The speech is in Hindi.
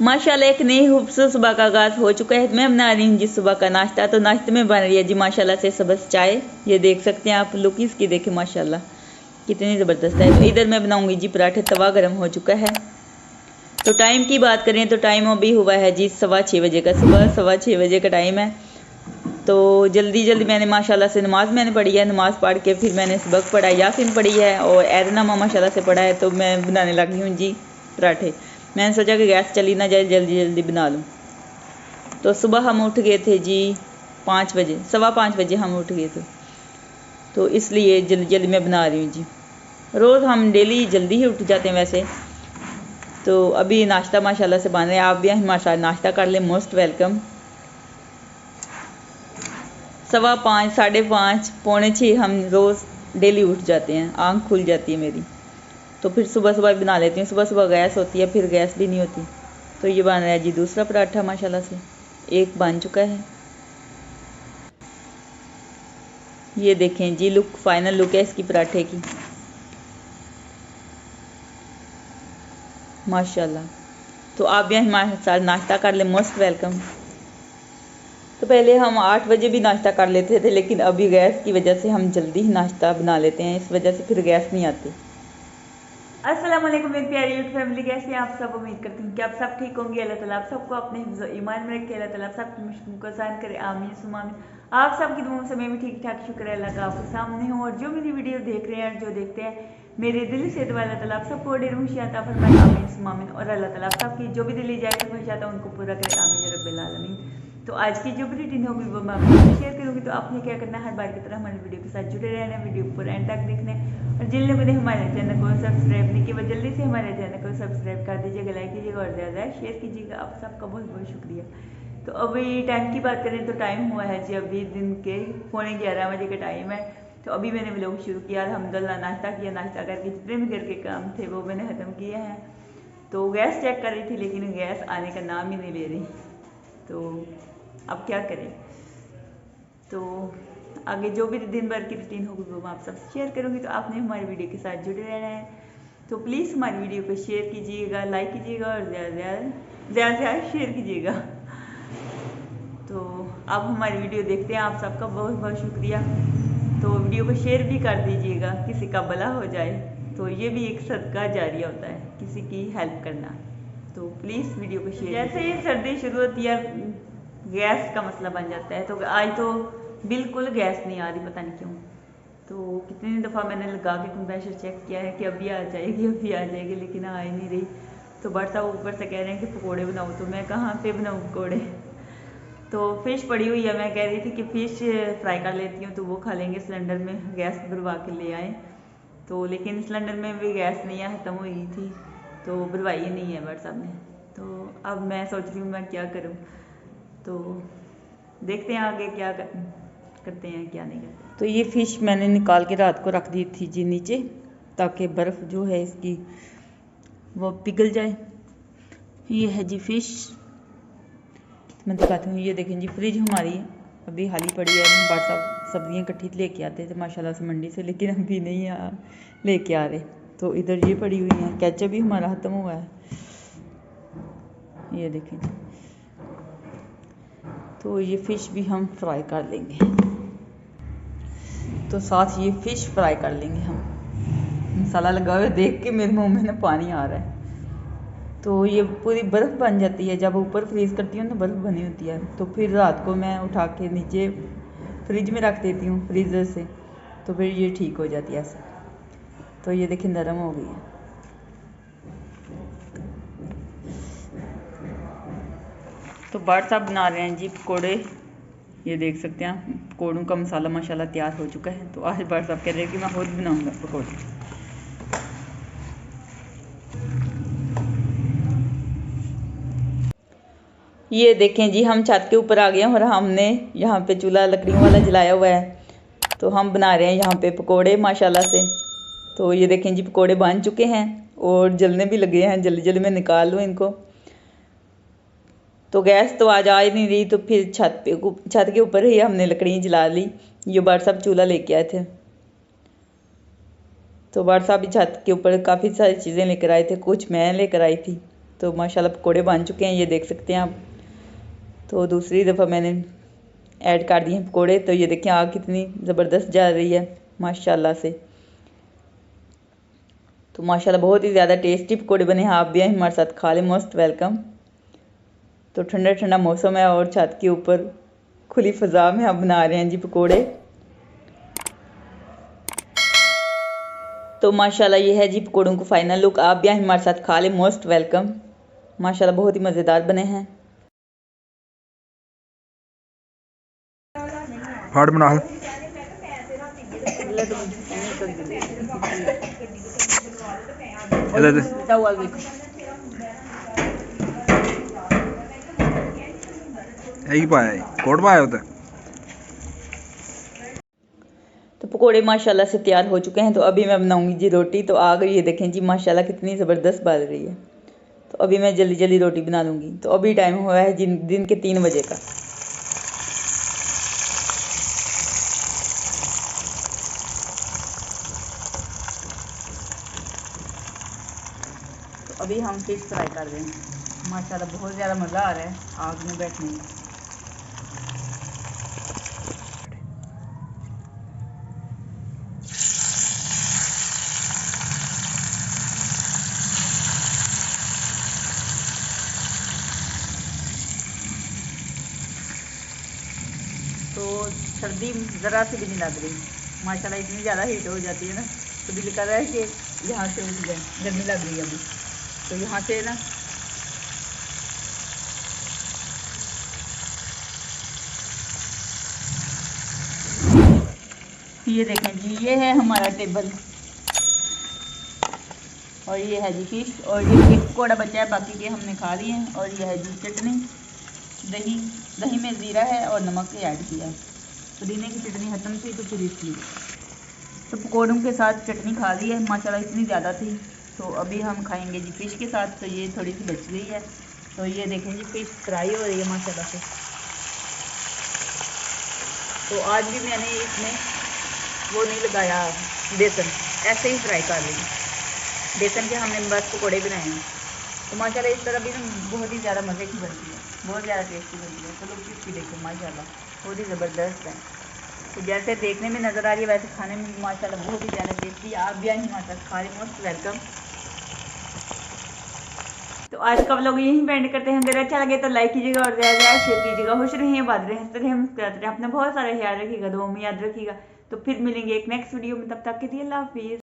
माशाल्लाह एक नई खूबसूरत सुबह का आगाज़ हो चुका है। मैं बना रही हूँ जी सुबह का नाश्ता। तो नाश्ते में बन रही है जी माशाल्लाह से सब्ज़ चाय। ये देख सकते हैं आप, लुक इसकी देखें माशाल्लाह कितनी ज़बरदस्त है। तो इधर मैं बनाऊँगी जी पराठे। तवा गर्म हो चुका है। तो टाइम की बात करें तो टाइम अभी हुआ है जी 6:15 बजे का। सुबह 6:15 बजे का टाइम है। तो जल्दी जल्दी मैंने माशाल्लाह से नमाज़ मैंने पढ़ी है। नमाज़ पढ़ के फिर मैंने सबक पढ़ा, यासीन पढ़ी है और ऐदनामा माशाल्लाह से पढ़ा है। तो मैं बनाने लगी हूँ जी पराठे। मैंने सोचा कि गैस चली ना जाए, जल्दी जल्दी बना लूँ। तो सुबह हम उठ गए थे जी 5 बजे, 5:15 बजे हम उठ गए थे। तो इसलिए जल्दी जल्दी मैं बना रही हूँ जी। रोज़ हम डेली जल्दी ही उठ जाते हैं वैसे। तो अभी नाश्ता माशाल्लाह से बन रहा है। आप भी माशाल्लाह नाश्ता कर लें, मोस्ट वेलकम। 5:15, 5:30, पौने 6 हम रोज़ डेली उठ जाते हैं, आँख खुल जाती है मेरी। तो फिर सुबह सुबह बना लेती हूँ। सुबह सुबह गैस होती है, फिर गैस भी नहीं होती। तो ये बन रहा है जी दूसरा पराठा माशाल्लाह से। एक बन चुका है। ये देखें जी लुक, फाइनल लुक है इसकी पराठे की माशाल्लाह। तो आप भी हमारे साथ नाश्ता कर लें, मोस्ट वेलकम। तो पहले हम 8 बजे भी नाश्ता कर लेते थे, लेकिन अभी गैस की वजह से हम जल्दी ही नाश्ता बना लेते हैं। इस वजह से फिर गैस नहीं आती। अस्सलाम वालेकुम मेरी प्यारी यूट्यूब फैमिली, कैसे हैं आप सब। उम्मीद करती हूँ कि आप सब ठीक होंगे। अल्लाह ताला आप सबको अपने हिफ्ज़ ईमान में रखे। अल्लाह ताला आप सबकी मुश्किल को आसान करे, आमीन सुमा आमीन। आप सबकी दुआओं से मैं भी ठीक ठाक शुक्र है अल्लाह का आपके सामने हूँ। और जो मेरी वीडियो देख रहे हैं, जो देखते हैं, मेरे दिल से दुआ अल्लाह ताला आप सबको ढेर खुशियाँ अता फरमाए, आमीन सुमा आमीन। और अल्लाह ताला आप सबकी जो भी दिली जाए ख्वाहिशात है उनको पूरा करे, आमीन या रब्बिल आलमीन। तो आज की जो भी रूटीन होगी वो मैं आपके साथ शेयर करूँगी। तो आपने क्या करना है, हर बार की तरह हमारे वीडियो के साथ जुड़े रहना है, वीडियो पूरा एंड तक देखना है। और जिन लोगों ने हमारे चैनल को सब्सक्राइब नहीं किया वो जल्दी से हमारे चैनल को सब्सक्राइब कर दीजिएगा, लाइक कीजिएगा और ज़्यादा शेयर कीजिएगा। आप सबका बहुत बहुत शुक्रिया। तो अभी टाइम की बात करें तो टाइम हुआ है जी अभी दिन के 11:15 बजे का टाइम है। तो अभी मैंने व्लॉग शुरू किया, अल्हम्दुलिल्लाह नाश्ता किया। नाश्ता करके जितने भी घर के काम थे वो मैंने ख़त्म किए हैं। तो गैस चेक कर रही थी, लेकिन गैस आने का नाम ही नहीं ले रही। तो अब क्या करें। तो आगे जो भी दिन भर की रूटीन होगी वो मैं आप सबसे शेयर करूँगी। तो आपने हमारी वीडियो के साथ जुड़े रहना है। तो प्लीज़ हमारी वीडियो को शेयर कीजिएगा, लाइक कीजिएगा और ज़्यादा शेयर कीजिएगा। तो आप हमारी वीडियो देखते हैं, आप सबका बहुत बहुत शुक्रिया। तो वीडियो को शेयर भी कर दीजिएगा, किसी का भला हो जाए। तो ये भी एक सदका जारिया होता है, किसी की हेल्प करना। तो प्लीज़ वीडियो को शेयर। जैसे ही सर्दी शुरू होती है गैस का मसला बन जाता है। तो आज तो बिल्कुल गैस नहीं आ रही, पता नहीं क्यों। तो कितनी दफ़ा मैंने लगा के कंप्रेशर चेक किया है कि अभी आ जाएगी अभी आ जाएगी, लेकिन आ ही नहीं रही। तो बट साहब ऊपर से कह रहे हैं कि पकोड़े बनाओ। तो मैं कहाँ पे बनाऊँ पकोड़े। तो फ़िश पड़ी हुई है, मैं कह रही थी कि फ़िश फ्राई कर लेती हूँ तो वो खा लेंगे। सिलेंडर में गैस भरवा के ले आए। तो लेकिन सिलेंडर में भी गैस नहीं है, ख़त्म हुई थी। तो भरवाई नहीं है बट साहब ने। तो अब मैं सोच रही हूँ मैं क्या करूँ। तो देखते हैं आगे क्या करते हैं क्या नहीं करते। तो ये फ़िश मैंने निकाल के रात को रख दी थी जी नीचे, ताकि बर्फ़ जो है इसकी वो पिघल जाए। ये है जी फ़िश, मैं दिखाती हूँ। ये देखें जी फ्रिज हमारी अभी खाली पड़ी है। बट साहब सब्जियाँ इकट्ठी लेके आते थे माशाल्लाह से मंडी से, लेकिन अभी नहीं लेके आ रहे। तो इधर ये पड़ी हुई है। केचप भी हमारा ख़त्म हुआ है, ये देखें जी। तो ये फ़िश भी हम फ्राई कर लेंगे। तो साथ ये फ़िश फ्राई कर लेंगे हम। मसाला लगा हुआ देख के मेरे मुंह में ना पानी आ रहा है। तो ये पूरी बर्फ़ बन जाती है जब ऊपर फ्रीज़ करती हूँ ना, बर्फ़ बनी होती है। तो फिर रात को मैं उठा के नीचे फ्रिज में रख देती हूँ फ्रीज़र से। तो फिर ये ठीक हो जाती है ऐसे। तो ये देखिए नरम हो गई है। तो बाट साहब बना रहे हैं जी पकोड़े। ये देख सकते हैं पकोड़ों का मसाला माशाल्लाह तैयार हो चुका है। तो आज बाट साहब कह रहे हैं कि मैं खुद बनाऊंगा पकोड़े। ये देखें जी हम छत के ऊपर आ गए हैं और हमने यहाँ पे चूल्हा लकड़ियों वाला जलाया हुआ है। तो हम बना रहे हैं यहाँ पे पकोड़े माशाल्लाह से। तो ये देखें जी पकोड़े बन चुके हैं और जलने भी लगे हैं। जल्दी जल्दी मैं निकाल लूँ इनको। तो गैस तो आज आ ही नहीं रही, तो फिर छत के ऊपर ही हमने लकड़ियाँ जला ली। ये बाट साहब चूल्हा लेके आए थे। तो बाट साहब भी छत के ऊपर काफ़ी सारी चीज़ें लेकर आए थे, कुछ मैं लेकर आई थी। तो माशाल्लाह पकोड़े बन चुके हैं, ये देख सकते हैं आप। तो दूसरी दफ़ा मैंने ऐड कर दिए हैं पकोड़े। तो ये देखें आग कितनी ज़बरदस्त जा रही है माशाल्लाह से। तो माशाल्लाह बहुत ही ज़्यादा टेस्टी पकोड़े बने हैं। आप भी आए हमारे साथ खा लें, मोस्ट वेलकम। तो ठंडा ठंडा मौसम है और छत के ऊपर खुली फ़ज़ा में हम बना रहे हैं जी पकोड़े। तो माशाल्लाह ये है जी पकोड़ों को फाइनल लुक। आप भी आए हमारे साथ खा लें, मोस्ट वेलकम। माशाल्लाह बहुत ही मज़ेदार बने हैं। फाड़ बना यही पाया कोट पाया होता। तो पकोड़े माशाल्लाह से तैयार हो चुके हैं। तो अभी मैं बनाऊंगी जी रोटी। तो आ गई, ये देखें जी माशाल्लाह कितनी ज़बरदस्त बन रही है। तो अभी मैं जल्दी जल्दी रोटी बना लूँगी। तो अभी टाइम हुआ है जी दिन के 3 बजे का। तो अभी हम फिश फ्राई कर रहे हैं। माशाल्लाह बहुत ज़्यादा मज़ा आ रहा है आग में बैठने में। तो सर्दी ज़रा सी भी नहीं लग रही माशाल्लाह। इतनी ज़्यादा हीट हो जाती है ना, तो दिल कर रहा है कि यहाँ से उठ जाए। गर्मी लग रही है अभी, तो यहाँ से ना ये देखें जी, ये है हमारा टेबल और ये है जी फिश। और ये एक पकौड़ा बचा है, बाकी के हमने खा लिए हैं। और ये है जी चटनी, दही। दही में ज़ीरा है और नमक ऐड किया है। पुदीने की चटनी ख़त्म थी तो फिर इसलिए तो पकौड़ों के साथ चटनी खा ली है माशाल्लाह, इतनी ज़्यादा थी। तो अभी हम खाएंगे जी फ़िश के साथ। तो ये थोड़ी सी बच गई है। तो ये देखें जी फ़िश फ्राई हो रही है माशाल्लाह से। तो आज भी मैंने इसमें वो नहीं लगाया बेसन, ऐसे ही फ्राई कर ली। बेसन के हमने बस पकौड़े बनाए हैं। तो माशाल्लाह इस तरह भी ना बहुत ही ज़्यादा मज़े की बनती है, बहुत ज़्यादा टेस्टी बनती है। तो लोग इसकी देखें माशाल्लाह बहुत ही ज़बरदस्त है। तो जैसे देखने में नज़र आ रही है वैसे खाने में माशाल्लाह बहुत ही ज़्यादा टेस्टी। आप भी आए हमारे साथ खा रहे, मोस्ट वेलकम। तो आज का व्लॉग यहीं पेंड करते हैं। अगर अच्छा लगे तो लाइक कीजिएगा और ज़्यादा शेयर कीजिएगा। खुश रहिए, बात रहे, हंसते रहे, मुस्कुराते रहे। अपना बहुत सारा ख्याल रखिएगा, दुआ में याद रखिएगा। तो फिर मिलेंगे एक नेक्स्ट वीडियो में, तब तक के लिए अल्लाह हाफिज़।